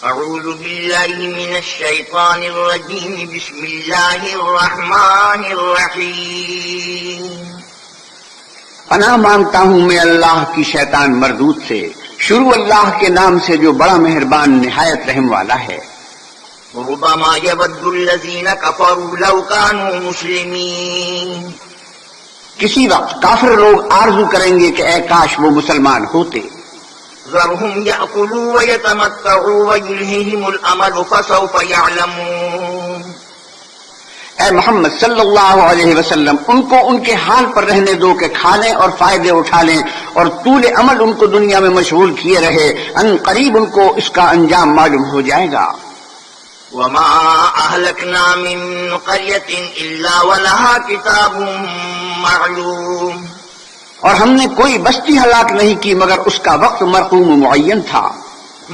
اعوذ باللہ من الشیطان الرجیم بسم اللہ الرحمن الرحیم پناہ مانگتا ہوں میں اللہ کی شیطان مردود سے، شروع اللہ کے نام سے جو بڑا مہربان نہایت رحم والا ہے۔ ربما يود الذین کفروا لو كانوا مسلمین، کسی وقت کافر لوگ آرزو کریں گے کہ اے کاش وہ مسلمان ہوتے۔ ذرهم يأكلوا ويتمتعوا ويلههم الأمل فسوف يعلمون۔ اے محمد صلی اللہ علیہ وسلم ان کو ان کے حال پر رہنے دو کہ کھا لیں اور فائدے اٹھا لیں، اور طول عمل ان کو دنیا میں مشغول کیے رہے، ان قریب ان کو اس کا انجام معلوم ہو جائے گا۔ وما أهلكنا من قرية إلا ولها كتاب معلوم، اور ہم نے کوئی بستی ہلاک نہیں کی مگر اس کا وقت مرقوم و معین تھا۔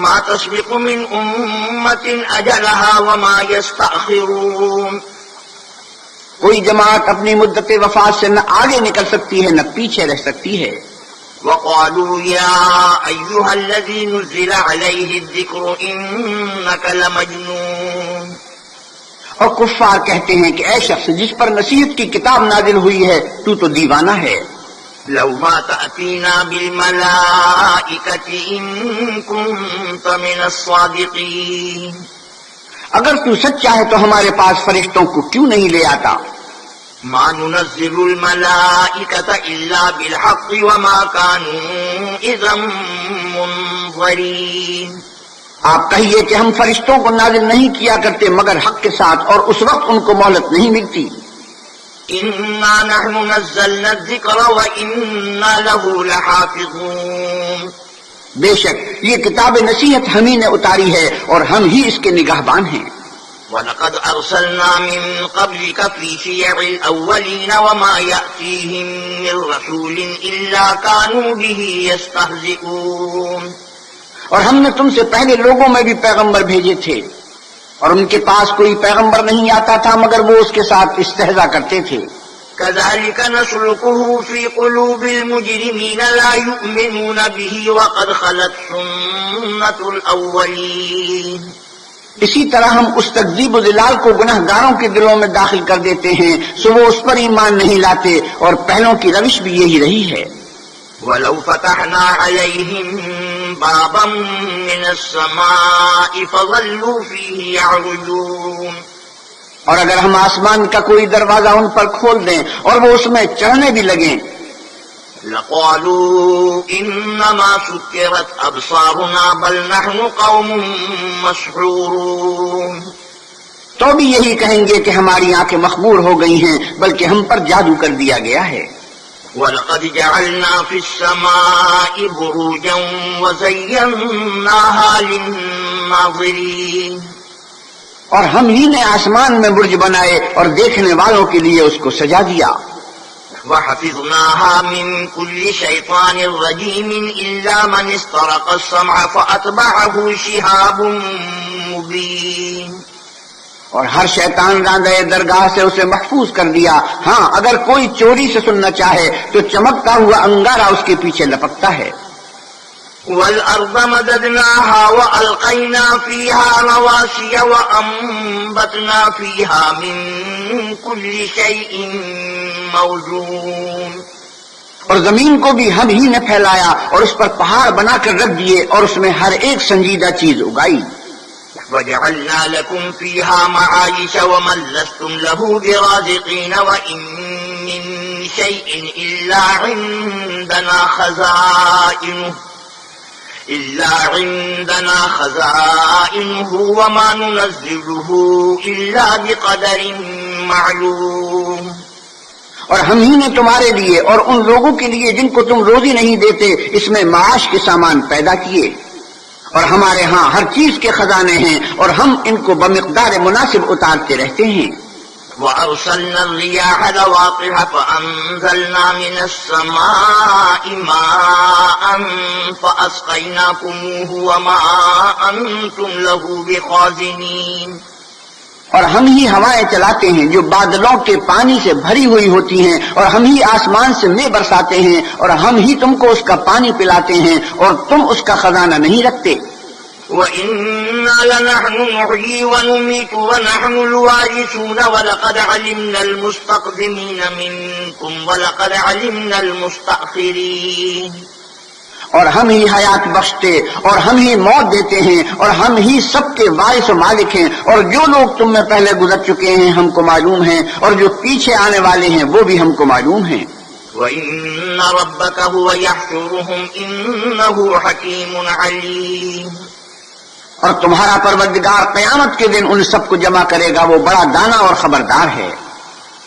ما تسبق من أمة أجلها وما يستأخرون، کوئی جماعت اپنی مدت وفات سے نہ آگے نکل سکتی ہے نہ پیچھے رہ سکتی ہے۔ وقالوا يا أيها الذي نزل عليه الذكر إنك لمجنون، اور کفار کہتے ہیں کہ اے شخص جس پر نصیحت کی کتاب نازل ہوئی ہے تو دیوانہ ہے۔ لو ما تأتينا بالملائكة إن كنت من الصادقين، اگر تو سچا ہے تو ہمارے پاس فرشتوں کو کیوں نہیں لے آتا؟ ما ننزل الملائكة إلا بالحق وما كانوا إذا منظرين، آپ کہیے کہ ہم فرشتوں کو نازل نہیں کیا کرتے مگر حق کے ساتھ، اور اس وقت ان کو مہلت نہیں ملتی۔ إنا نحن نزلنا الذكر وإنا له لحافظون، بے شک یہ کتاب نصیحت ہم ہی نے اتاری ہے اور ہم ہی اس کے نگہبان ہیں۔ وَلَقَدْ أَرْسَلْنَا مِن قَبْلِكَ فِي شِيَعِ الْأَوَّلِينَ وَمَا يَأْتِيهِم مِّن رَّسُولٍ إِلَّا كَانُوا بِهِ يَسْتَهْزِئُونَ، اور ہم نے تم سے پہلے لوگوں میں بھی پیغمبر بھیجے تھے اور ان کے پاس کوئی پیغمبر نہیں آتا تھا مگر وہ اس کے ساتھ استہزاء کرتے تھے۔ كَذَلِكَ نَسْلُكُهُ فِي قُلُوبِ الْمُجْرِمِينَ لَا يُؤْمِنُونَ بِهِ وَقَدْ خَلَتْ سُنَّةُ الْأَوَّلِينَ، اسی طرح ہم اس تکذیب و ضلال کو گناہ گاروں کے دلوں میں داخل کر دیتے ہیں سو وہ اس پر ایمان نہیں لاتے، اور پہلوں کی روش بھی یہی رہی ہے۔ وَلَوْ فَتَحْنَا عَلَيْهِم بَابًا مِّنَ السَّمَاءِ فَظَلُّوا فِيهِ يَعْرُجُونَ، اور اگر ہم آسمان کا کوئی دروازہ ان پر کھول دیں اور وہ اس میں چڑھنے بھی لگیں، لَقَالُوا إِنَّمَا سُكِّرَتْ أَبْصَارُنَا بَلْ نَحْنُ قَوْمٌ مَّسْحُورُونَ، تو بھی یہی کہیں گے کہ ہماری آنکھیں مخمور ہو گئی ہیں بلکہ ہم پر جادو کر دیا گیا ہے۔ وَلَقَدْ جَعَلْنَا فِي السَّمَاءِ بُرُوجًا وَزَيَّنَّاهَا لِلنَّاظِرِينَ، اور ہم ہی نے آسمان میں برج بنائے اور دیکھنے والوں کے لیے اس کو سجا دیا۔ وَحَفِظْنَاهَا مِن كُلِّ شَيْطَانٍ رَّجِيمٍ إِلَّا مَنِ اسْتَرَقَ السَّمْعَ فَأَتْبَعَهُ شِهَابٌ مُّبِينٌ، اور ہر شیطان راندہ درگاہ سے اسے محفوظ کر دیا، ہاں اگر کوئی چوری سے سننا چاہے تو چمکتا ہوا انگارہ اس کے پیچھے لپکتا ہے۔ وَالْأَرْضَ مَدَدْنَاهَا وَأَلْقَيْنَا فِيهَا رَوَاسِيَ وَأَنبَتْنَا فِيهَا مِن كُلِّ شَيْءٍ مَّوْزُونٍ، اور زمین کو بھی ہم ہی نے پھیلایا اور اس پر پہاڑ بنا کر رکھ دیے اور اس میں ہر ایک سنجیدہ چیز اگائی۔ وَجَعَلْنَا لَكُمْ فِيهَا مَعَايِشَ وَمَن لَّسْتُمْ لَهُ بِرَازِقِينَ وَإِن مِّن شَيْءٍ إِلَّا عِندَنَا خَزَائِنُهُ وَمَا نُنَزِّلُهُ إِلَّا بِقَدَرٍ مَّعْلُومٍ، اور ہم ہی نے تمہارے لیے اور ان لوگوں کے لیے جن کو تم روزی نہیں دیتے اس میں معاش کے سامان پیدا کیے، اور ہمارے ہاں ہر چیز کے خزانے ہیں اور ہم ان کو بمقدار مناسب اتارتے رہتے ہیں۔ وَأَرْسَلْنَا الرِّيَاحَ لَوَاقِحَ فَأَنزَلْنَا مِنَ السَّمَاءِ مَاءً فَأَسْقَيْنَاكُمُوهُ وَمَا أَنتُمْ لَهُ بِخَازِنِينَ، اور ہم ہی ہوائیں چلاتے ہیں جو بادلوں کے پانی سے بھری ہوئی ہوتی ہیں، اور ہم ہی آسمان سے مے برساتے ہیں، اور ہم ہی تم کو اس کا پانی پلاتے ہیں اور تم اس کا خزانہ نہیں رکھتے۔ وَإِنَّا لَنَحْنُ نُحْيِي وَنُمِيتُ وَنَحْنُ الْوَارِثُونَ وَلَقَدْ عَلِمْنَا الْمُسْتَقْدِمِينَ مِنكُمْ وَلَقَدْ عَلِمْنَا الْمُسْتَأْخِرِينَ، اور ہم ہی حیات بخشتے اور ہم ہی موت دیتے ہیں اور ہم ہی سب کے وارث و مالک ہیں، اور جو لوگ تم میں پہلے گزر چکے ہیں ہم کو معلوم ہیں، اور جو پیچھے آنے والے ہیں وہ بھی ہم کو معلوم ہیں۔ وَإِنَّ رَبَّكَ هُوَ يَحْشُرُهُمْ إِنَّهُ حَكِيمٌ عَلِيمٌ، اور تمہارا پروردگار قیامت کے دن ان سب کو جمع کرے گا، وہ بڑا دانا اور خبردار ہے۔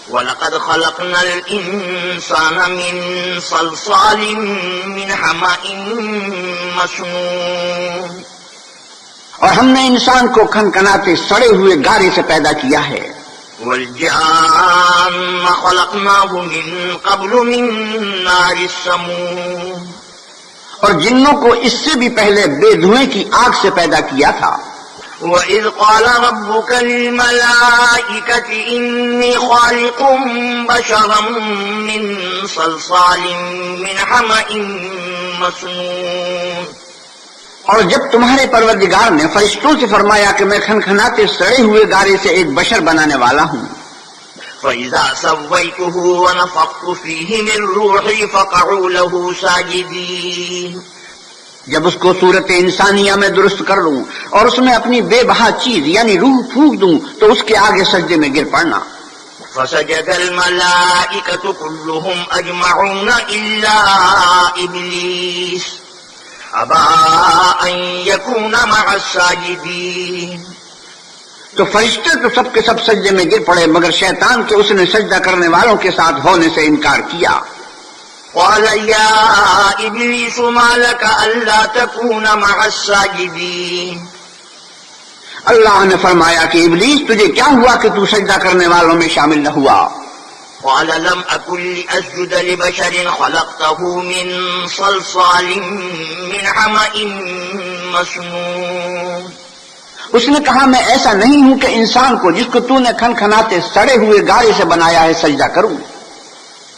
وَلَقَدْ خَلَقْنَا الْإِنسَانَ مِنْ صَلْصَالٍ مِنْ حَمَإٍ مَسْنُونٍ، اور ہم نے انسان کو کھنکھناتے سڑے ہوئے گارے سے پیدا کیا ہے۔ وَالْجَانَّ خَلَقْنَاهُ مِنْ قَبْلُ مِنْ نَارِ السَّمُومِ، اور جنوں کو اس سے بھی پہلے بے دھوئیں کی آگ سے پیدا کیا تھا۔ وَإِذْ قَالَ رَبُّكَ لِلْمَلَائِكَةِ إِنِّي خَالِقٌ بَشَرًا مِّن صَلْصَالٍ مِّنْ حَمَإٍ مَّسْنُونٍ، اور جب تمہارے پروردگار نے فرشتوں سے فرمایا کہ میں کھنکھناتے سڑے ہوئے گارے سے ایک بشر بنانے والا ہوں، فَإِذَا سَوَّيْتُهُ وَنَفَخْتُ فِيهِ مِن رُّوحِي فَقَعُوا لَهُ سَاجِدِينَ، جب اس کو صورت انسانیہ میں درست کر لوں اور اس میں اپنی بے بہا چیز یعنی روح پھونک دوں تو اس کے آگے سجدے میں گر پڑنا۔ فَسَجَدَ الْمَلَائِكَةُ كُلُّهُمْ أَجْمَعُونَ إِلَّا إِبْلِيسَ أَبَىٰ أَن يَكُونَ مَعَ السَّاجِدِينَ، تو فرشتے تو سب کے سب سجدے میں گر پڑے مگر شیطان کے اس نے سجدہ کرنے والوں کے ساتھ ہونے سے انکار کیا۔ قَالَ يَا إِبْلِيسُ مَا لَكَ أَلَّا تَكُونَ مَعَ السَّاجِدِينَ، اللہ نے فرمایا کہ ابلیس تجھے کیا ہوا کہ تو سجدہ کرنے والوں میں شامل نہ ہوا؟ قَالَ لَمْ أَكُن لِأَسْجُدَ لِبَشَرٍ خَلَقْتَهُ مِن صَلْصَالٍ مِّنْ حَمَإٍ مَّسْنُونٍ، اس نے کہا میں ایسا نہیں ہوں کہ انسان کو جس کو تو نے کھنکھناتے سڑے ہوئے گارے سے بنایا ہے سجدہ کروں۔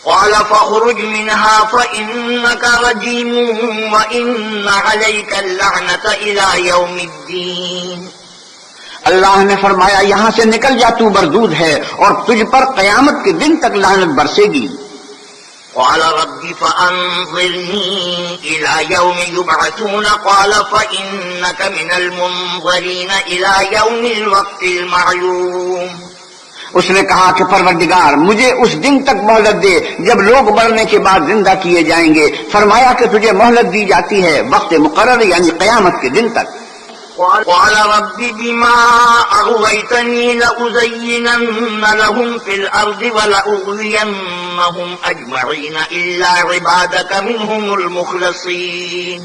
قَالَ فَاخْرُجْ مِنْهَا فَإِنَّكَ رَجِيمٌ وَإِنَّ عَلَيْكَ اللَّعْنَةَ إِلَى يَوْمِ الدِّينِ، اللہ نے فرمایا یہاں سے نکل جا، تو مردود ہے اور تجھ پر قیامت کے دن تک لعنت برسے گی۔ قَالَ رَبِّ فَأَنظِرْنِي إِلَى يَوْمِ يُبْعَثُونَ قَالَ فَإِنَّكَ مِنَ الْمُنظَرِينَ إِلَى يَوْمِ الْوَقْتِ الْمَعْلُومِ، اس نے کہا کہ پروردگار مجھے اس دن تک مہلت دے جب لوگ مرنے کے بعد زندہ کیے جائیں گے۔ فرمایا کہ تجھے مہلت دی جاتی ہے وقت مقرر یعنی قیامت کے دن تک۔ قَالَ رَبِّ بِمَا أَغْوَيْتَنِي لَأُزَيِّنَنَّ لَهُمْ فِي الْأَرْضِ وَلَأُغْوِيَنَّهُمْ أَجْمَعِينَ إِلَّا عِبَادَكَ مِنْهُمُ الْمُخْلَصِينَ،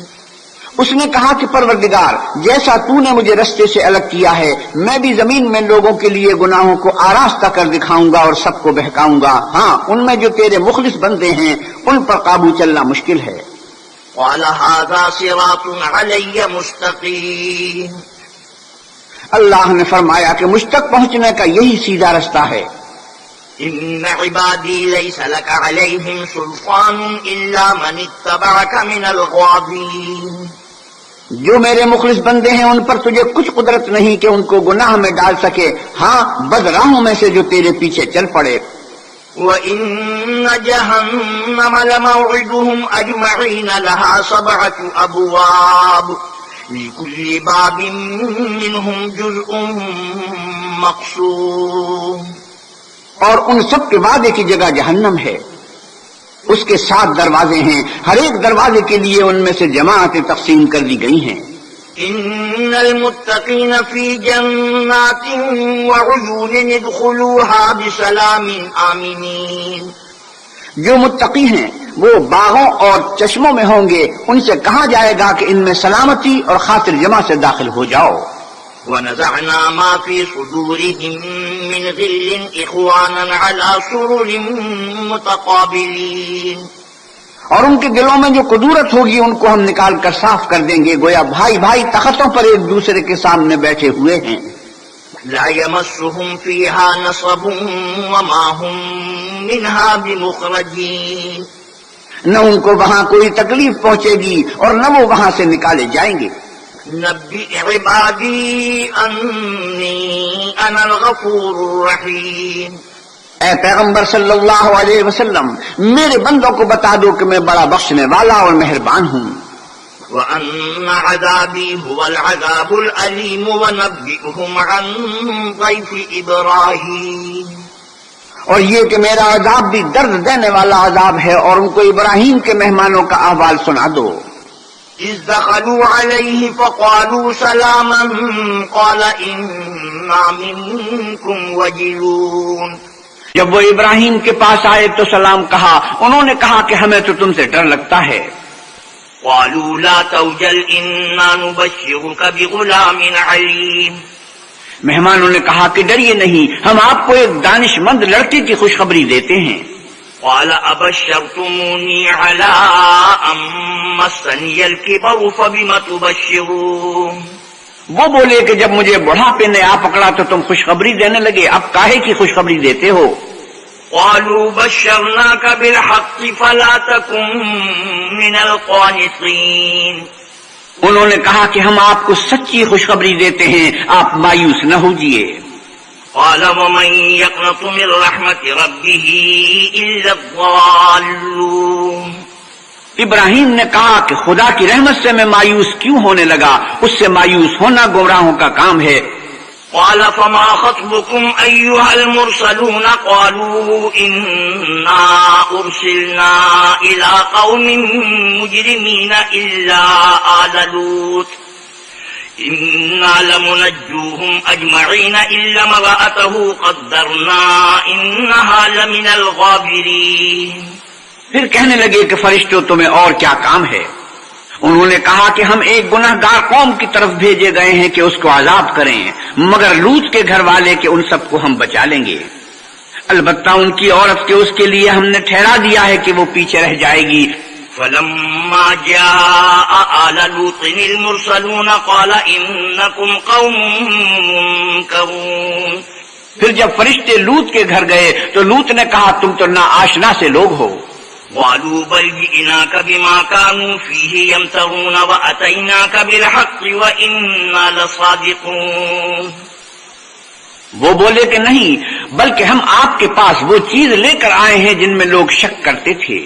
اس نے کہا کہ پروردگار جیسا تو نے مجھے رستے سے الگ کیا ہے میں بھی زمین میں لوگوں کے لیے گناہوں کو آراستہ کر دکھاؤں گا اور سب کو بہکاؤں گا، ہاں ان میں جو تیرے مخلص بندے ہیں ان پر قابو چلنا مشکل ہے۔ قَالَ هَٰذَا صِرَاطٌ عَلَيَّ مُسْتَقِيمٌ، اللہ نے فرمایا کہ مجھ تک پہنچنے کا یہی سیدھا رستہ ہے۔ إِنَّ عِبَادِي لَيْسَ لَكَ عَلَيْهِمْ سُلْطَانٌ إِلَّا مَنِ اتَّبَعَكَ مِنَ الْغَاوِينَ، جو میرے مخلص بندے ہیں ان پر تجھے کچھ قدرت نہیں کہ ان کو گناہ میں ڈال سکے، ہاں بدراہوں میں سے جو تیرے پیچھے چل پڑے۔ وَإِنَّ جَهَنَّمَ لَمَوْعِدُهُمْ أَجْمَعِينَ لَهَا 7 أَبْوَابٍ لِكُلِّ بَابٍ مِّنْهُمْ جُزْءٌ مَّقْسُومٌ، اور ان سب کے وعدے کی جگہ جہنم ہے، اس کے 7 دروازے ہیں، ہر ایک دروازے کے لیے ان میں سے جماعتیں تقسیم کر دی گئی ہیں۔ إِنَّ الْمُتَّقِينَ فِي جَنَّاتٍ وَعُيُونٍ ادْخُلُوهَا بِسَلَامٍ آمِنِينَ، جو متقی ہیں وہ باغوں اور چشموں میں ہوں گے، ان سے کہا جائے گا کہ ان میں سلامتی اور خاطر جمع سے داخل ہو جاؤ۔ وَنَزَعْنَا مَا فِي صُدُورِهِم مِّنْ غِلٍّ إِخْوَانًا عَلَىٰ سُرُرٍ مُّتَقَابِلِينَ، اور ان کے دلوں میں جو قدورت ہوگی ان کو ہم نکال کر صاف کر دیں گے، گویا بھائی بھائی تختوں پر ایک دوسرے کے سامنے بیٹھے ہوئے ہیں۔ لَا يَمَسُّهُمْ فِيهَا نَصَبٌ وَمَا هُم مِّنْهَا بِمُخْرَجِينَ، نہ ان کو وہاں کوئی تکلیف پہنچے گی اور نہ وہ وہاں سے نکالے جائیں گے۔ نبئ عبادی انی انا الغفور الرحیم، اے پیغمبر صلی اللہ علیہ وسلم میرے بندوں کو بتا دو کہ میں بڑا بخشنے والا اور مہربان ہوں۔ وَأَنَّ عَذَابِي هُوَ الْعَذَابُ الْأَلِيمُ وَنَبِّئْهُمْ عَنْ ضَيْفِ إِبْرَاهِيمَ، اور یہ کہ میرا عذاب بھی درد دینے والا عذاب ہے، اور ان کو ابراہیم کے مہمانوں کا احوال سنا دو۔ إِذْ دَخَلُوا عَلَيْهِ فَقَالُوا سَلَامًا قَالَ إِنَّا مِنكُمْ وَجِلُونَ، جب وہ ابراہیم کے پاس آئے تو سلام کہا، انہوں نے کہا کہ ہمیں تو تم سے ڈر لگتا ہے۔ قالوا لا توجل إنا نبشرك بغلام عليم، مہمانوں نے کہا کہ ڈریے نہیں، ہم آپ کو ایک دانش مند لڑکے کی خوشخبری دیتے ہیں۔ قال أبشرتموني على أن مسني الكبر فبم تبشرون، وہ بولے کہ جب مجھے بڑھاپے نے آ پکڑا تو تم خوشخبری دینے لگے، اب کاہے کی خوشخبری دیتے ہو؟ قالوا بشرناك بالحق فلا تكن من القانطين، انہوں نے کہا کہ ہم آپ کو سچی خوشخبری دیتے ہیں، آپ مایوس نہ ہوجیے۔ قال ومن يقنط من رحمة ربه إلا الضالون، ابراہیم نے کہا کہ خدا کی رحمت سے میں مایوس کیوں ہونے لگا، اس سے مایوس ہونا گمراہوں کا کام ہے۔ قال فما خطبكم أيها المرسلون قالوا إنا أرسلنا إلى قوم مجرمين إلا آل لوط إنا لمنجوهم أجمعين إلا امرأته قدرنا إنها لمن الغابرين، پھر کہنے لگے کہ فرشتوں تمہیں اور کیا کام ہے؟ انہوں نے کہا کہ ہم ایک گنہگار قوم کی طرف بھیجے گئے ہیں کہ اس کو عذاب کریں، مگر لوط کے گھر والے کہ ان سب کو ہم بچا لیں گے، البتہ ان کی عورت کے اس کے لیے ہم نے ٹھہرا دیا ہے کہ وہ پیچھے رہ جائے گی۔ فلما جاء آل لوط المرسلون قال إنكم قوم منكرون، پھر جب فرشتے لوط کے گھر گئے تو لوط نے کہا تم تو نا آشنا سے لوگ ہو۔ قالوا بل جئناك بما كانوا فيه يمترون وأتيناك بالحق وإنا لصادقون، وہ بولے کہ نہیں، بلکہ ہم آپ کے پاس وہ چیز لے کر آئے ہیں جن میں لوگ شک کرتے تھے،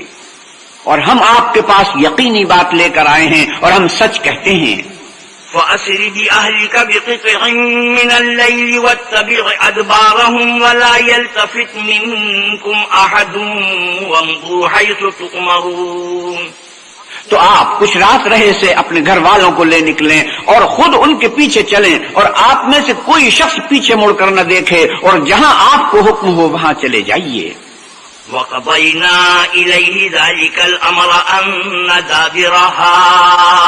اور ہم آپ کے پاس یقینی بات لے کر آئے ہیں اور ہم سچ کہتے ہیں۔ فأسر بأهلك بقطع من الليل واتبع أدبارهم ولا يلتفت منكم أحد وامضوا حيث تؤمرون، تو آپ کچھ رات رہے سے اپنے گھر والوں کو لے نکلیں اور خود ان کے پیچھے چلیں، اور آپ میں سے کوئی شخص پیچھے مڑ کر نہ دیکھے، اور جہاں آپ کو حکم ہو وہاں چلے جائیے۔ وقضينا إليه ذلك الأمر أن دابر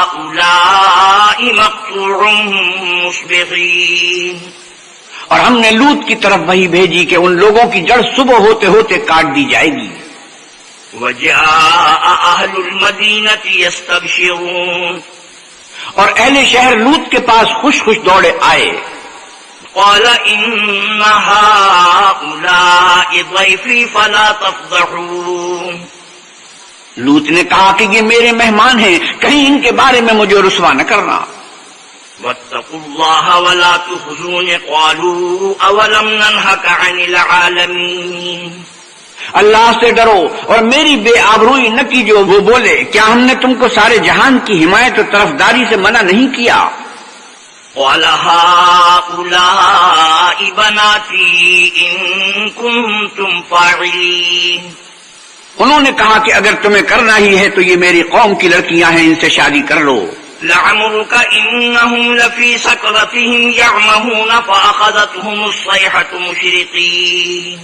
هؤلاء مقطوع مصبحين، اور ہم نے لوط کی طرف وہی بھیجی کہ ان لوگوں کی جڑ صبح ہوتے ہوتے کاٹ دی جائے گی۔ وجاء أهل المدينة يستبشرون، اور اہل شہر لوط کے پاس خوش خوش دوڑے آئے۔ قال إن هؤلاء ضيفي فلا تفضحون، لوط نے کہا کہ یہ میرے مہمان ہیں، کہیں ان کے بارے میں مجھے رسوا نہ کرنا۔ واتقوا الله ولا تخزون قالوا أولم ننهك عن العالمين، اللہ سے ڈرو اور میری بے آبروئی نہ کیجو۔ وہ بولے کیا ہم نے تم کو سارے جہان کی حمایت و طرفداری سے منع نہیں کیا؟ قال هؤلاء بناتي إن كنتم فاعلين، انہوں نے کہا کہ اگر تمہیں کرنا ہی ہے تو یہ میری قوم کی لڑکیاں ہیں، ان سے شادی کر لو۔ لعمرك إنهم لفي سكرتهم يعمهون فأخذتهم الصيحة مشرقين،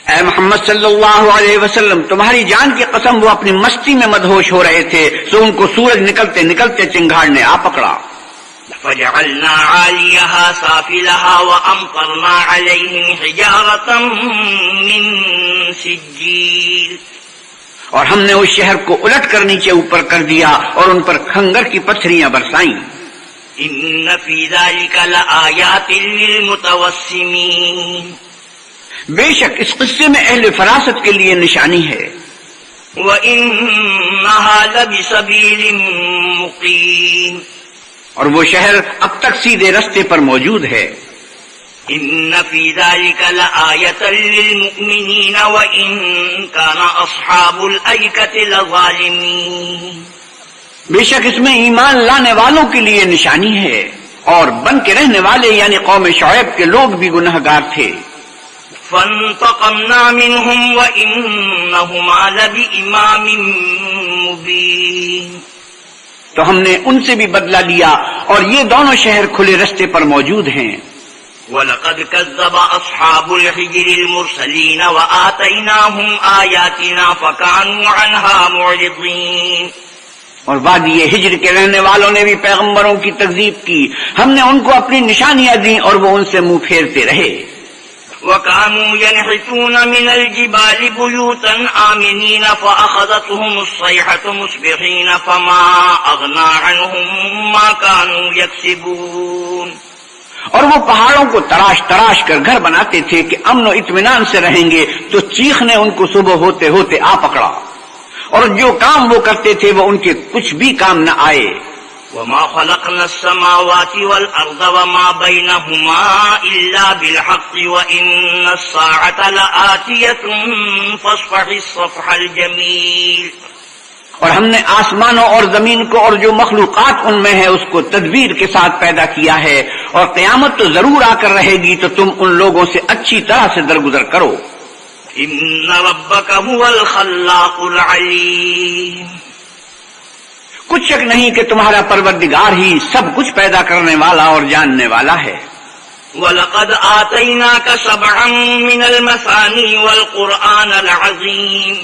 اے محمد صلی اللہ علیہ وسلم تمہاری جان کی قسم وہ اپنی مستی میں مدہوش ہو رہے تھے، سو ان کو سورج نکلتے نکلتے چنگھاڑ نے آ پکڑا۔ فجعلنا عاليها سافلها وأمطرنا عليهم حجارة من سجيل، اور ہم نے اس شہر کو الٹ کر نیچے اوپر کر دیا اور ان پر کھنگر کی پتھریاں برسائیں۔ إن في ذلك لآيات للمتوسمين، بے شک اس قصے میں اہل فراست کے لیے نشانی ہے۔ وإنها لبسبيل مقيم، اور وہ شہر اب تک سیدھے رستے پر موجود ہے. ان فی ذلک لآیۃ للمؤمنین وان کان اصحاب الایکۃ لظالمین. بے شک اس میں ایمان لانے والوں کے لیے نشانی ہے، اور بن کے رہنے والے یعنی قوم شعیب کے لوگ بھی گنہگار تھے. فانتقمنا منهم وانہما لبإمام مبین. تو ہم نے ان سے بھی بدلہ لیا اور یہ دونوں شہر کھلے رستے پر موجود ہیں. وَلَقَدْ كَذَّبَ أَصْحَابُ الْحِجْرِ الْمُرْسَلِينَ وَآتَيْنَاهُمْ آيَاتِنَا فَكَانُوا عَنْهَا مُعْرِضِينَ. اور وادی ہجر کے رہنے والوں نے بھی پیغمبروں کی تکذیب کی، ہم نے ان کو اپنی نشانیاں دیں اور وہ ان سے منہ پھیرتے رہے. وَكَانُوا يَنْحِتُونَ مِنَ الْجِبَالِ بُيُوتًا آمِنِينَ فَأَخَذَتْهُمُ الصَّيْحَةُ مُصْبِحِينَ فَمَا أَغْنَىٰ عَنْهُم مَّا كَانُوا يَكْسِبُونَ. اور وہ پہاڑوں کو تراش تراش کر گھر بناتے تھے کہ امن و اطمینان سے رہیں گے، تو چیخ نے ان کو صبح ہوتے ہوتے آ پکڑا، اور جو کام وہ کرتے تھے وہ ان کے کچھ بھی کام نہ آئے. وَمَا خَلَقْنَا السَّمَاوَاتِ وَالْأَرْضَ وَمَا بَيْنَهُمَا إِلَّا بِالْحَقِّ وَإِنَّ السَّاعَةَ لَآتِيَةٌ فَاصْفَحِ الصَّفْحَ الْجَمِيلَ. اور ہم نے آسمانوں اور زمین کو اور جو مخلوقات ان میں ہے اس کو تدبیر کے ساتھ پیدا کیا ہے، اور قیامت تو ضرور آ کر رہے گی، تو تم ان لوگوں سے اچھی طرح سے درگزر کرو. إِنَّ رَبَّكَ هُوَ الْخَلَّاقُ الْعَلِيمُ. کچھ شک نہیں کہ تمہارا پروردگار ہی سب کچھ پیدا کرنے والا اور جاننے والا ہے. وَلَقَدْ آتَيْنَاكَ سَبْعًا مِّنَ الْمَثَانِي وَالْقُرْآنَ الْعَظِيمِ.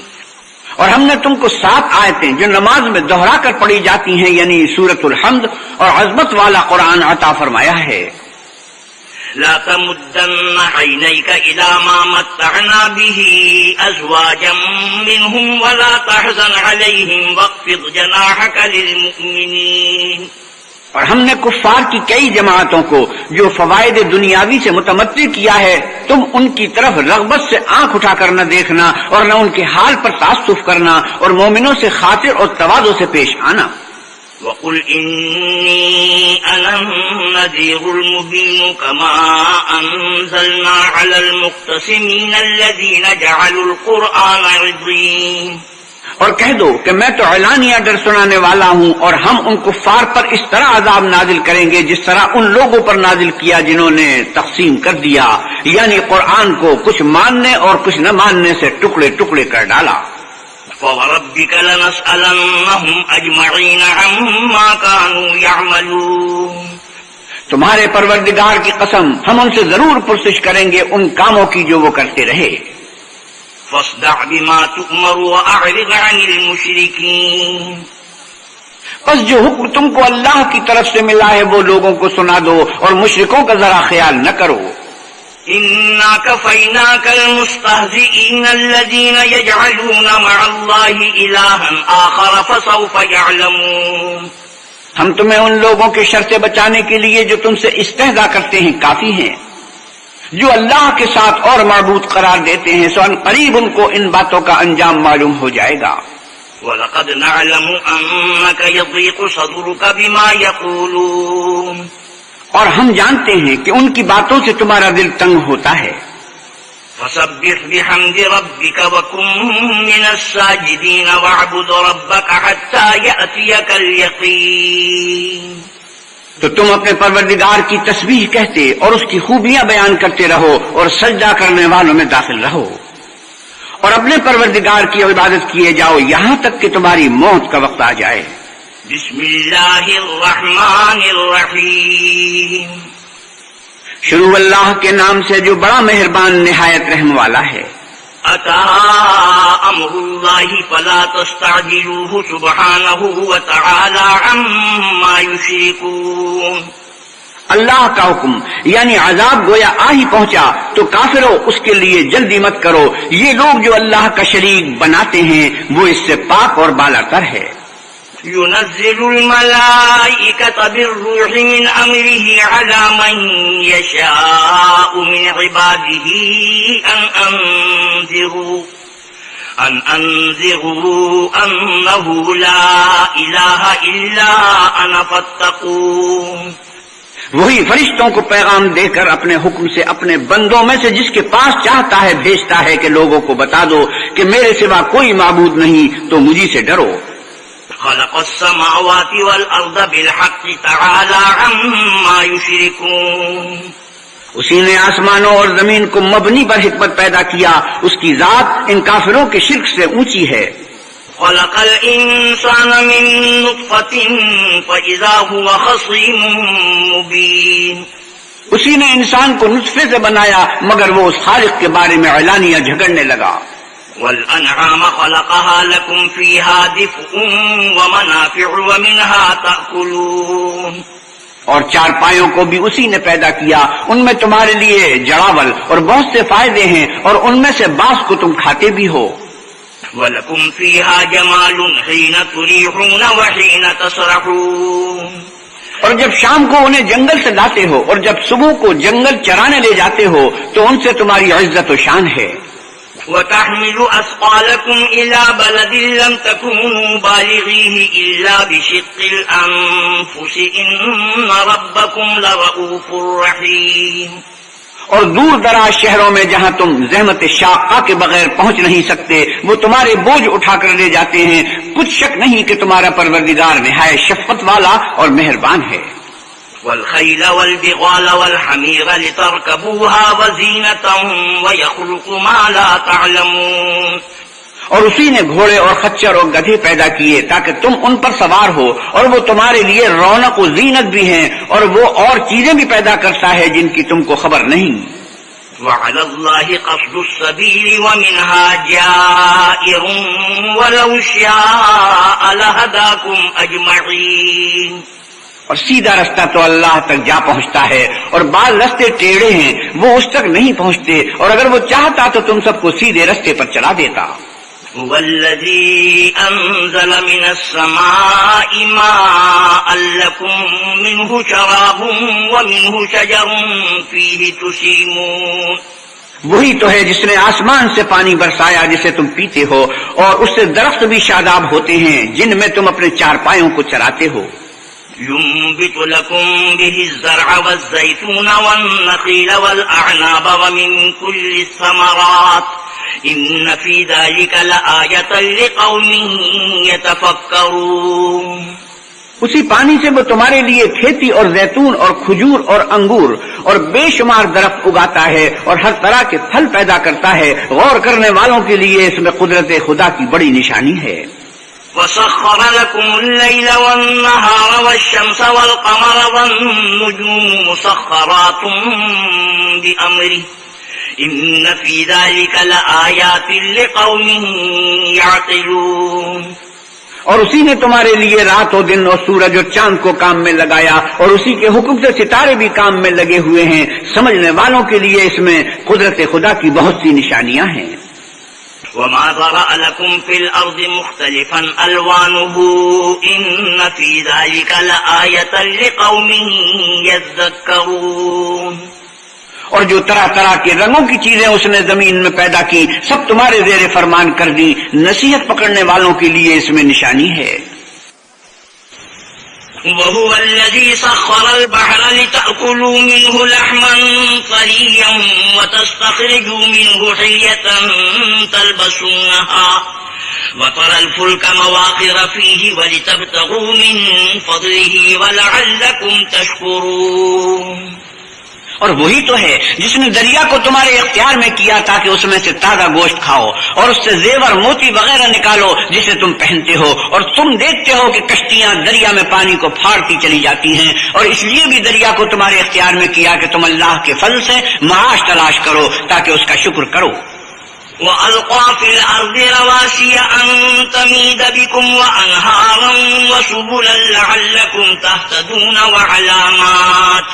اور ہم نے تم کو 7 آیتیں جو نماز میں دہرا کر پڑھی جاتی ہیں یعنی سورۃ الحمد اور عظمت والا قرآن عطا فرمایا ہے. لا تمدن عينيك إلى ما متعنا به أزواجا منهم ولا تحزن عليهم واخفض جناحك للمؤمنين. اور ہم نے کفار کی کئی جماعتوں کو جو فوائد دنیاوی سے متمتع کیا ہے، تم ان کی طرف رغبت سے آنکھ اٹھا کر نہ دیکھنا اور نہ ان کے حال پر تعسف کرنا، اور مومنوں سے خاطر اور تواضع سے پیش آنا. وَقُلْ إِنِّي أَنَا النَّذِيرُ الْمُبِينُ كَمَا أَنزَلْنَا عَلَى الْمُقْتَسِمِينَ الَّذِينَ جَعَلُوا الْقُرْآنَ عِضِينَ. اور کہہ دو کہ میں تو اعلانیہ ڈر سنانے والا ہوں، اور ہم ان کفار پر اس طرح عذاب نازل کریں گے جس طرح ان لوگوں پر نازل کیا جنہوں نے تقسیم کر دیا، یعنی قرآن کو کچھ ماننے اور کچھ نہ ماننے سے ٹکڑے ٹکڑے کر ڈالا. فَوَرَبِّكَ لَنَسْأَلَنَّهُمْ أَجْمَعِينَ عَمَّا كَانُوا يَعْمَلُونَ. تمہارے پروردگار کی قسم ہم ان سے ضرور پرسش کریں گے ان کاموں کی جو وہ کرتے رہے. فَاصْدَعْ بِمَا تُؤْمَرُ وَأَعْرِضْ عَنِ الْمُشْرِكِينَ. بس جو حکم تم کو اللہ کی طرف سے ملا ہے وہ لوگوں کو سنا دو اور مشرکوں کا ذرا خیال نہ کرو. إِنَّا كَفَيْنَاكَ الْمُسْتَهْزِئِينَ الَّذِينَ يَجْعَلُونَ مَعَ اللَّهِ إِلَٰهًا آخَرَ فَسَوْفَ يَعْلَمُونَ. ہم تمہیں ان لوگوں کے شر سے بچانے کے لیے جو تم سے استہزاء کرتے ہیں کافی ہیں، جو اللہ کے ساتھ اور معبود قرار دیتے ہیں، سو ان قریب ان کو ان باتوں کا انجام معلوم ہو جائے گا. وَلَقَدْ نَعْلَمُ أَنَّكَ يَضِيقُ صَدْرُكَ بِمَا يَقُولُونَ. اور ہم جانتے ہیں کہ ان کی باتوں سے تمہارا دل تنگ ہوتا ہے. فَسَبِّحْ بِحَمْدِ رَبِّكَ وَكُن مِّنَ السَّاجِدِينَ وَاعْبُدْ رَبَّكَ حَتَّىٰ يَأْتِيَكَ الْيَقِينُ. تو تم اپنے پروردگار کی تسبیح کہتے اور اس کی خوبیاں بیان کرتے رہو اور سجدہ کرنے والوں میں داخل رہو، اور اپنے پروردگار کی عبادت کیے جاؤ یہاں تک کہ تمہاری موت کا وقت آ جائے. بسم اللہ الرحمن الرحیم. شروع اللہ کے نام سے جو بڑا مہربان نہایت رحم والا ہے. اتا امر اللہ فلا تستعجلوه سبحانہ وتعالی عما یشرکون. اللہ کا حکم یعنی عذاب گویا آ ہی پہنچا تو کافروں اس کے لیے جلدی مت کرو. یہ لوگ جو اللہ کا شریک بناتے ہیں وہ اس سے پاک اور بالا تر ہے. ينزل الملائكة بالروح من أمره على من يشاء من عباده أن أنذروا أن أنذروا أنه لا إله إلا أنا فاتقون. وہی فرشتوں کو پیغام دے کر اپنے حکم سے اپنے بندوں میں سے جس کے پاس چاہتا ہے بھیجتا ہے کہ لوگوں کو بتا دو کہ میرے سوا کوئی معبود نہیں تو مجھی سے ڈرو. خلق السماوات والأرض بالحق تعالى عما يشركون. اسی نے آسمانوں اور زمین کو مبنی پر حکمت پیدا کیا، اس کی ذات ان کافروں کے شرک سے اونچی ہے. خلق الإنسان من نطفة فإذا هو خصيم مبين. اسی نے انسان کو نطفے سے بنایا مگر وہ اس خالق کے بارے میں اعلانیہ جھگڑنے لگا. والأنعام خلقها لكم فيها دفء ومنافع ومنها تأكلون. اور چارپائیوں کو بھی اسی نے پیدا کیا، ان میں تمہارے لیے جڑاول اور بہت سے فائدے ہیں اور ان میں سے بعض کو تم کھاتے بھی ہو. وَلَكُمْ فِيهَا جَمَالٌ حِينَ تُرِيحُونَ وَحِينَ تَسْرَحُونَ. اور جب شام کو انہیں جنگل سے لاتے ہو اور جب صبح کو جنگل چرانے لے جاتے ہو تو ان سے تمہاری عزت و شان ہے. وَتَحْمِلُ أَثْقَالَكُمْ إِلَى بَلَدٍ لَّمْ تَكُونُوا بَالِغِيهِ إِلَّا بِشِقِّ الْأَنفُسِ إِنَّ رَبَّكُمْ لَرَءُوفٌ رَّحِيمٌ. اور دور دراز شہروں میں جہاں تم زحمت شاقہ کے بغیر پہنچ نہیں سکتے وہ تمہارے بوجھ اٹھا کر لے جاتے ہیں. کچھ شک نہیں کہ تمہارا پروردگار نہایت شفقت والا اور مہربان ہے. والخيل والبغال والحمير لتركبوها وزينة ويخلق ما لا تعلمون. اور اسی نے گھوڑے اور خچر اور گدھے پیدا کیے تاکہ تم ان پر سوار ہو اور وہ تمہارے لیے رونق و زینت بھی ہیں اور وہ اور چیزیں بھی پیدا کرتا ہے جن کی تم کو خبر نہیں. وعلى الله قصد السبيل ومنها جائر ولو شاء لهداكم أجمعين. اور سیدھا رستہ تو اللہ تک جا پہنچتا ہے اور بعض رستے ٹیڑھے ہیں وہ اس تک نہیں پہنچتے اور اگر وہ چاہتا تو تم سب کو سیدھے رستے پر چلا دیتا. والذي أنزل من السماء ماء لكم منه شراب ومنه شجر فيه تسيمون. وہی تو ہے جس نے آسمان سے پانی برسایا جسے تم پیتے ہو اور اس سے درخت بھی شاداب ہوتے ہیں جن میں تم اپنے چارپائیوں کو چراتے ہو. ينبت لكم به الزرع والزيتون والنخيل والأعناب ومن كل الثمرات إن في ذلك لآية لقوم يتفكرون. اسی پانی سے وہ تمہارے لیے کھیتی اور زیتون اور کھجور اور انگور اور بے شمار درخت اگاتا ہے اور ہر طرح کے پھل پیدا کرتا ہے. غور کرنے والوں کے لیے اس میں قدرت خدا کی بڑی نشانی ہے. وسخر لكم الليل والنهار والشمس والقمر والنجوم مسخرات بأمره إن في ذلك لآيات لقوم يعقلون. اور اسی نے تمہارے لیے رات و دن اور سورج اور چاند کو کام میں لگایا اور اسی کے حکم سے ستارے بھی کام میں لگے ہوئے ہیں. سمجھنے والوں کے لیے اس میں قدرت خدا کی بہت سی نشانیاں ہیں. وما ذرأ لكم في الأرض مختلفا ألوانه إن في ذلك لآية لقوم يذكرون. اور جو طرح طرح کے رنگوں کی چیزیں اس نے زمین میں پیدا کی سب تمہارے زیر فرمان کر دی. نصیحت پکڑنے والوں کے لیے اس میں نشانی ہے. وهو الذي سخر البحر لتأكلوا منه لحما طريا وتستخرجوا منه حلية تلبسونها وترى الفلك مواخر فيه ولتبتغوا من فضله ولعلكم تشكرون. اور وہی تو ہے جس نے دریا کو تمہارے اختیار میں کیا تاکہ اس میں سے تازہ گوشت کھاؤ اور اس سے زیور موتی وغیرہ نکالو جسے تم پہنتے ہو. اور تم دیکھتے ہو کہ کشتیاں دریا میں پانی کو پھاڑتی چلی جاتی ہیں اور اس لیے بھی دریا کو تمہارے اختیار میں کیا کہ تم اللہ کے فضل سے معاش تلاش کرو تاکہ اس کا شکر کرو. وَأَلْقَى فِي الْأَرْضِ رَوَاسِيَ أَن تَمِيدَ بِكُمْ وَأَنْهَارًا وَسُبُلًا لَعَلَّكُمْ تَهْتَدُونَ وَعَلَامَاتٍ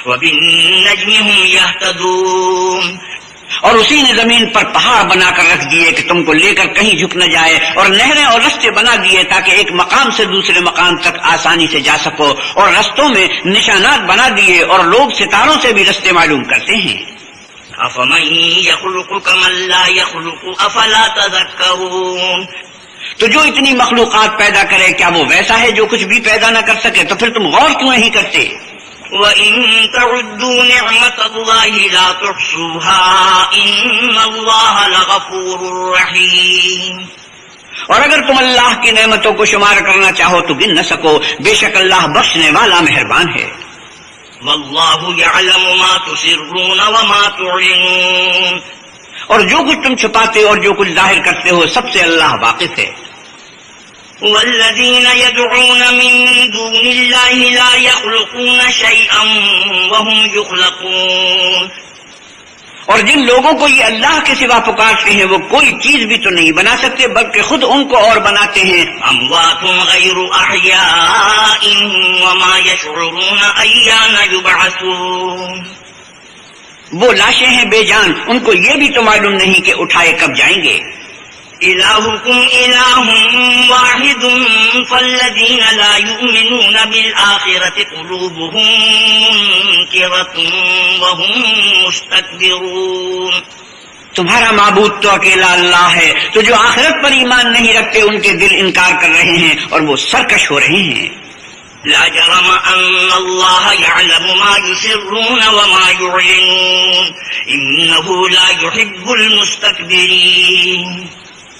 وَبِالنَّجْمِ هُمْ يَهْتَدُونَ. اور اسی نے زمین پر پہاڑ بنا کر رکھ دیے کہ تم کو لے کر کہیں جھک نہ جائے اور نہریں اور رستے بنا دیے تاکہ ایک مقام سے دوسرے مقام تک آسانی سے جا سکو اور رستوں میں نشانات بنا دیے اور لوگ ستاروں سے بھی رستے معلوم کرتے ہیں. افمن يخلق كمن لا يخلق افلا تذكرون. تو جو اتنی مخلوقات پیدا کرے کیا وہ ویسا ہے جو کچھ بھی پیدا نہ کر سکے؟ تو پھر تم غور کیوں نہیں کرتے؟ وَإِن تَعُدُّوا نِعْمَةَ اللَّهِ لَا تُحْصُوهَا إِنَّ اللَّهَ لَغَفُورٌ رَحِيمٌ. اور اگر تم اللہ کی نعمتوں کو شمار کرنا چاہو تو گن نہ سکو، بے شک اللہ بخشنے والا مہربان ہے. وَاللَّهُ يَعْلَمُ مَا تُسِرُّونَ وَمَا تُعْلِنُونَ. اور جو کچھ تم چھپاتے اور جو کچھ ظاہر کرتے ہو سب سے اللہ واقف ہے. وَالَّذِينَ يَدْعُونَ مِن دُونِ اللَّهِ لَا يَخْلُقُونَ شَيْئًا وَهُمْ يُخْلَقُونَ. اور جن لوگوں کو یہ اللہ کے سوا پکارتے ہیں وہ کوئی چیز بھی تو نہیں بنا سکتے بلکہ خود ان کو اور بناتے ہیں. أَمْوَاتٌ غَيْرُ أَحْيَاءٍ وَمَا يَشْعُرُونَ أَيَّانَ يُبْعَثُونَ. وہ لاشیں ہیں بے جان، ان کو یہ بھی تو معلوم نہیں کہ اٹھائے کب جائیں گے. إِلَٰهُكُمْ إِلَٰهٌ وَاحِدٌ فَالَّذِينَ لَا يُؤْمِنُونَ بِالْآخِرَةِ قُلُوبُهُم مُّنكِرَةٌ وَهُم مُّسْتَكْبِرُونَ. تمہارا معبود تو اکیلا اللہ ہے، تو جو آخرت پر ایمان نہیں رکھتے ان کے دل انکار کر رہے ہیں اور وہ سرکش ہو رہے ہیں. لا جرم أن الله يعلم ما يسرون وما يعلنون إنه لا يحب المستكبرين.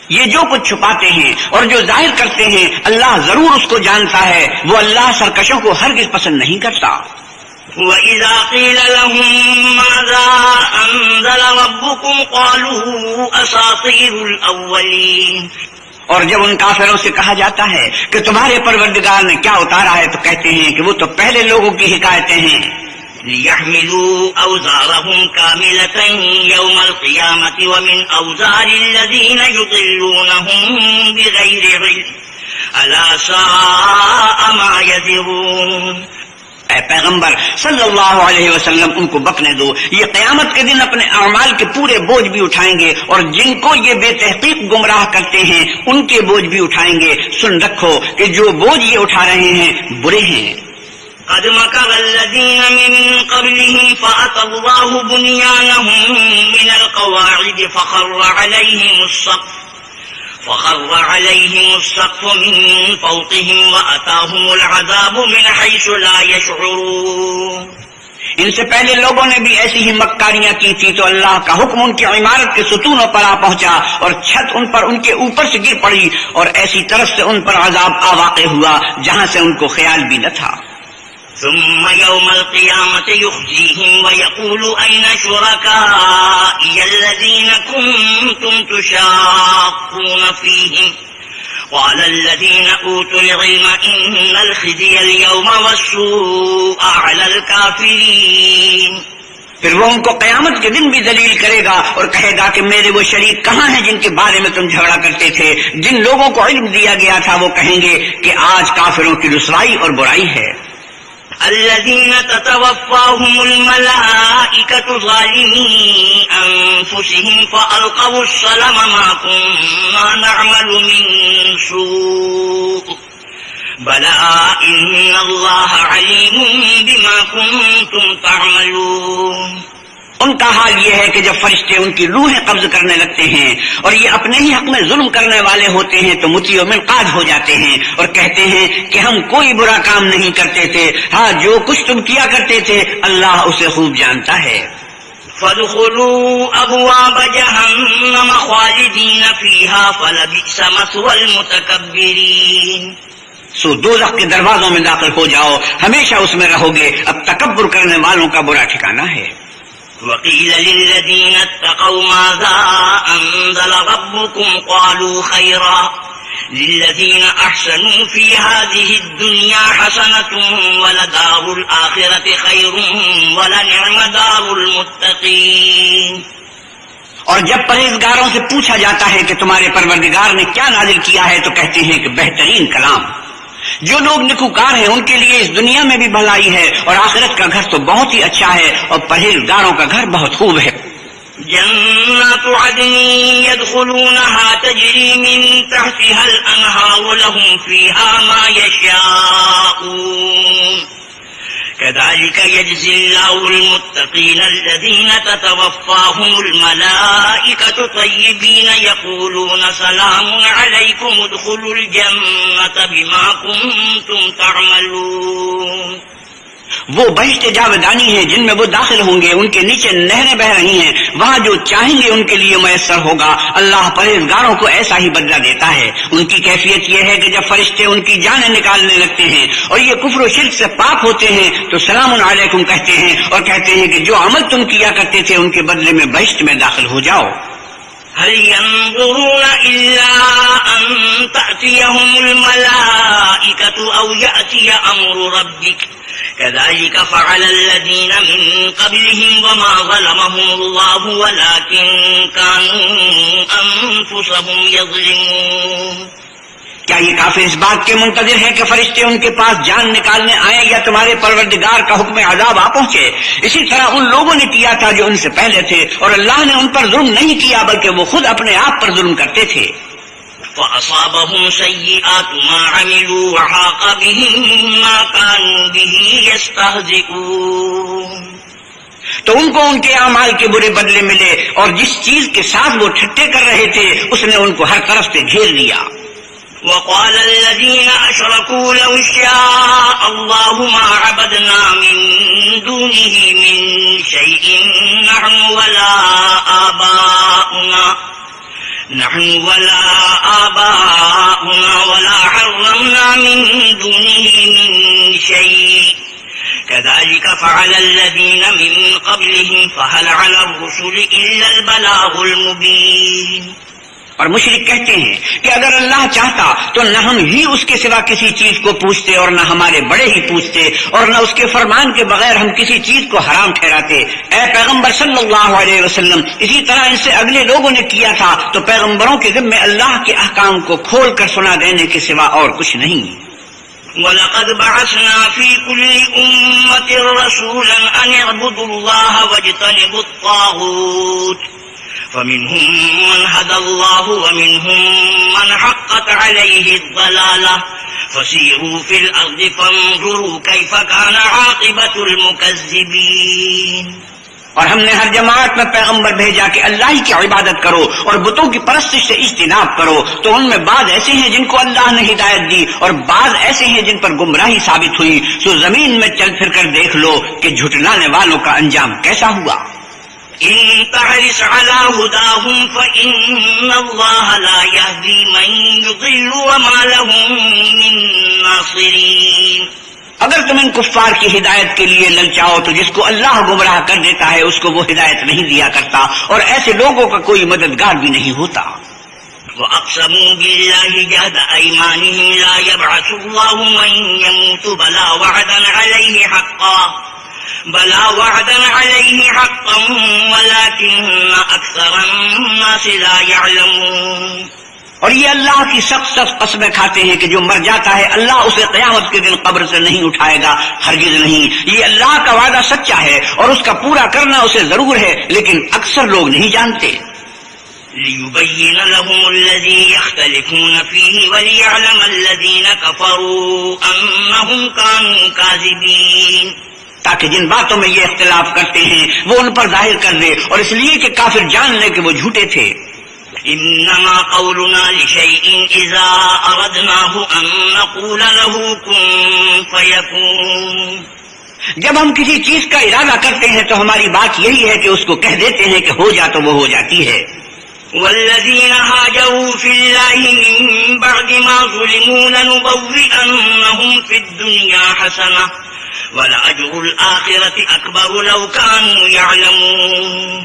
یہ جو کچھ چھپاتے ہیں اور جو ظاہر کرتے ہیں اللہ ضرور اس کو جانتا ہے، وہ اللہ سرکشوں کو ہرگز پسند نہیں کرتا. وَإِذَا قِيلَ لَهُم مَّاذَا أَنزَلَ رَبُّكُمْ قَالُوا أَسَاطِيرُ الْأَوَّلِينَ. اور جب ان کافروں سے کہا جاتا ہے کہ تمہارے پروردگار نے کیا اتارا ہے تو کہتے ہیں کہ وہ تو پہلے لوگوں کی حکایتیں ہیں. لِيَحْمِلُوا أَوْزَارَهُمْ كَامِلَةً يَوْمَ الْقِيَامَةِ وَمِنْ أَوْزَارِ الَّذِينَ يُضِلُّونَهُم بِغَيْرِ عِلْمٍ أَلَا سَاءَ مَا يَزِرُونَ. اے پیغمبر صلی اللہ علیہ وسلم ان کو بکنے دو، یہ قیامت کے دن اپنے اعمال کے پورے بوجھ بھی اٹھائیں گے اور جن کو یہ بے تحقیق گمراہ کرتے ہیں ان کے بوجھ بھی اٹھائیں گے. سن رکھو کہ جو بوجھ یہ اٹھا رہے ہیں برے ہیں. قد مكر الذين من قبلهم فأتى الله بنيانهم من القواعد فخر عليهم السقف من فوقهم وأتاهم العذاب من حيث لا يشعرون. ان سے پہلے لوگوں نے بھی ایسی ہی مکاریاں کی تھی تو اللہ کا حکم ان کی عمارت کے ستونوں پر آ پہنچا اور چھت ان پر ان کے اوپر سے گر پڑی اور ایسی طرف سے ان پر عذاب واقع ہوا جہاں سے ان کو خیال بھی نہ تھا. ثم يوم القيامة يخزيهم ويقول أين شركائي الذين كنتم تشاقون فيهم قال الذين أوتوا العلم إن الخزي اليوم والسوء على الكافرين. پھر وہ ان کو قیامت کے دن بھی ذلیل کرے گا اور کہے گا کہ میرے وہ شریک کہاں ہیں جن کے بارے میں تم جھگڑا کرتے تھے. جن لوگوں کو علم دیا گیا تھا وہ کہیں گے کہ آج کافروں کی رسوائی اور برائی ہے. الذين تتوفاهم الملائكة ظالمي أنفسهم فألقوا السلم ما كنا نعمل من سوء بلى إن الله عليم بما كنتم تعملون. ان کا حال یہ ہے کہ جب فرشتے ان کی روحیں قبض کرنے لگتے ہیں اور یہ اپنے ہی حق میں ظلم کرنے والے ہوتے ہیں تو مطیع و منقاد ہو جاتے ہیں اور کہتے ہیں کہ ہم کوئی برا کام نہیں کرتے تھے، ہاں جو کچھ تم کیا کرتے تھے اللہ اسے خوب جانتا ہے. فادخلوا ابواب جہنم خالدین فیہا فلبئس مثوى المتکبرین. سو دوزخ کے دروازوں میں داخل ہو جاؤ، ہمیشہ اس میں رہو گے، اب تکبر کرنے والوں کا برا ٹھکانہ ہے. وقيل للذين اتقوا ماذا أنزل ربكم قالوا خيرا للذين أحسنوا في هذه الدنيا حسنة ولدار الآخرة خير ولنعم دار المتقين. اور جب پرہیزگاروں سے پوچھا جاتا ہے کہ تمہارے پروردگار نے کیا نازل کیا ہے تو کہتے ہیں کہ بہترین کلام. جو لوگ نکوکار ہیں ان کے لیے اس دنیا میں بھی بھلائی ہے اور آخرت کا گھر تو بہت ہی اچھا ہے اور پرہیزگاروں کا گھر بہت خوب ہے. جنات عدن يدخلونها تجري من تحتها الأنهار لهم فيها ما يشاءون كذلك يجزي الله المتقين الذين تتوفاهم الملائكة طيبين يقولون سلام عليكم ادخلوا الجنة بما كنتم تعملون. وہ بہشت جاودانی ہیں جن میں وہ داخل ہوں گے، ان کے نیچے نہریں بہ رہی ہیں، وہاں جو چاہیں گے ان کے لیے میسر ہوگا. اللہ پرہیزگاروں کو ایسا ہی بدلہ دیتا ہے. ان کی کیفیت یہ ہے کہ جب فرشتے ان کی جانیں نکالنے لگتے ہیں اور یہ کفر و شرک سے پاک ہوتے ہیں تو سلام علیکم کہتے ہیں اور کہتے ہیں کہ جو عمل تم کیا کرتے تھے ان کے بدلے میں بہشت میں داخل ہو جاؤ. هل ينظرون إلا أن تأتيهم الملائكة أو يأتي أمر ربك كذلك فعل الذين من قبلهم وما ظلمهم الله ولكن كانوا أنفسهم يظلمون. کیا یہ کافر اس بات کے منتظر ہے کہ فرشتے ان کے پاس جان نکالنے آئیں یا تمہارے پروردگار کا حکم عذاب آ پہنچے؟ اسی طرح ان لوگوں نے کیا تھا جو ان سے پہلے تھے، اور اللہ نے ان پر ظلم نہیں کیا بلکہ وہ خود اپنے آپ پر ظلم کرتے تھے. فأصابهم سيئات ما عملوا وحاق بهم ما كانوا به يستهزئون. تو ان کو ان کے اعمال کے برے بدلے ملے اور جس چیز کے ساتھ وہ ٹھٹے کر رہے تھے اس نے ان کو ہر طرف سے گھیر لیا. وقال الذين أشركوا لو شاء الله ما عبدنا من دونه من شيء نحن ولا آباؤنا ولا حرمنا من دونه من شيء كذلك فعل الذين من قبلهم فهل على الرسل إلا البلاغ المبين. اور مشرک کہتے ہیں کہ اگر اللہ چاہتا تو نہ ہم ہی اس کے سوا کسی چیز کو پوچھتے اور نہ ہمارے بڑے ہی پوچھتے اور نہ اس کے فرمان کے بغیر ہم کسی چیز کو حرام ٹھہراتے. اے پیغمبر صلی اللہ علیہ وسلم، اسی طرح ان سے اگلے لوگوں نے کیا تھا تو پیغمبروں کے ذمے اللہ کے احکام کو کھول کر سنا دینے کے سوا اور کچھ نہیں. وَلَقَدْ بَعَثْنَا فِي كُلِّ أُمَّةٍ رَسُولًا أَنِ اعْبُدُوا اللَّهَ وَاجْتَنِبُوا الطَّاغُوتَ فَمِنْهُمْ مَنْ هَدَى اللَّهُ وَمِنْهُمْ مَنْ حَقَّتْ عَلَيْهِ الضَّلَالَةُ فَسِيرُوا فِي الْأَرْضِ فَانظُرُوا كَيْفَ كَانَ عَاقِبَةُ الْمُكَذِّبِينَ. اور ہم نے ہر جماعت میں پیغمبر بھیجا کہ اللہ ہی کی عبادت کرو اور بتوں کی پرستش سے اجتناب کرو. تو ان میں بعض ایسے ہیں جن کو اللہ نے ہدایت دی اور بعض ایسے ہیں جن پر گمراہی ثابت ہوئی. سو زمین میں چل پھر کر دیکھ لو کہ جھٹلانے والوں کا انجام کیسا ہوا. إن تحرص على هداهم فإن الله لا يهدي من يضل وما لهم من ناصرين. اگر تم ان کفار کی ہدایت کے لیے للچاؤ تو جس کو اللہ گمراہ کر دیتا ہے اس کو وہ ہدایت نہیں دیا کرتا اور ایسے لوگوں کا کوئی مددگار بھی نہیں ہوتا. وَأَقْسَمُوا بِاللَّهِ جَهْدَ أَيْمَانِهِمْ لَا يَبْعَثُ اللَّهُ مَن يَمُوتُ بَلَا وَعْدًا عَلَيْهِ حَقًّا وَلَكِنَّ أَكْثَرَ النَّاسِ لَا يَعْلَمُونَ. اور یہ اللہ کی سخت سخت قسمیں کھاتے ہیں کہ جو مر جاتا ہے اللہ اسے قیامت کے دن قبر سے نہیں اٹھائے گا، ہرگز نہیں. یہ اللہ کا وعدہ سچا ہے اور اس کا پورا کرنا اسے ضرور ہے، لیکن اکثر لوگ نہیں جانتے. لِيُبَيِّنَ لَهُمُ الَّذِي يَخْتَلِفُونَ فِيهِ وَلِيَعْلَمَ الَّذِينَ كَفَرُوا أَنَّهُمْ كَانُوا كَاذِبِينَ. تاکہ جن باتوں میں یہ اختلاف کرتے ہیں وہ ان پر ظاہر کر دے اور اس لیے کہ کافر جان لے کہ وہ جھوٹے تھے. انما قولنا لشيء اذا اردناه ان نقول له كن فيكون. جب ہم کسی چیز کا ارادہ کرتے ہیں تو ہماری بات یہی ہے کہ اس کو کہہ دیتے ہیں کہ ہو جا تو وہ ہو جاتی ہے. والذين هاجروا في الله من بعد ما ظلموا لنبوئنهم في الدنيا حسنة ولأجر الآخرة أكبر لو كانوا يعلمون.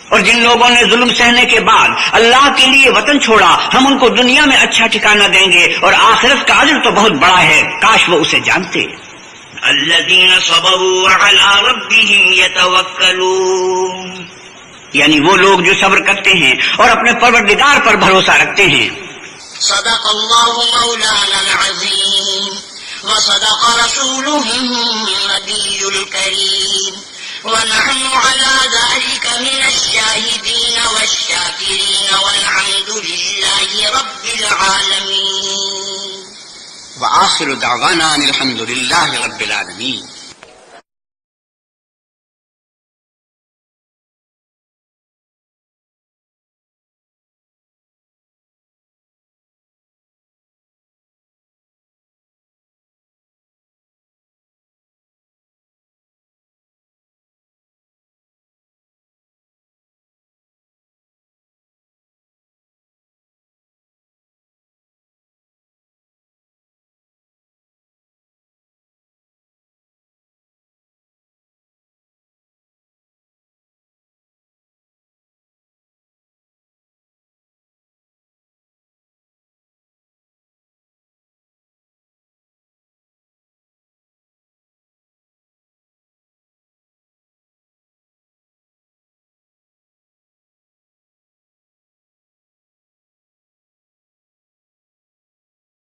اور جن لوگوں نے ظلم سہنے کے بعد اللہ کے لیے وطن چھوڑا ہم ان کو دنیا میں اچھا ٹھکانہ دیں گے اور آخرت کا اجر تو بہت بڑا ہے، کاش وہ اسے جانتے. الذين صبروا على ربهم يتوكلون. یعنی وہ لوگ جو صبر کرتے ہیں اور اپنے پروردگار پر بھروسہ رکھتے ہیں. صدق اللہ مولانا العظیم وصدق رسوله النبی الکریم ونحن على ذلك من الشاهدين والشاكرين والحمد لله رب العالمين. وآخر دعوانا الحمد لله رب العالمين.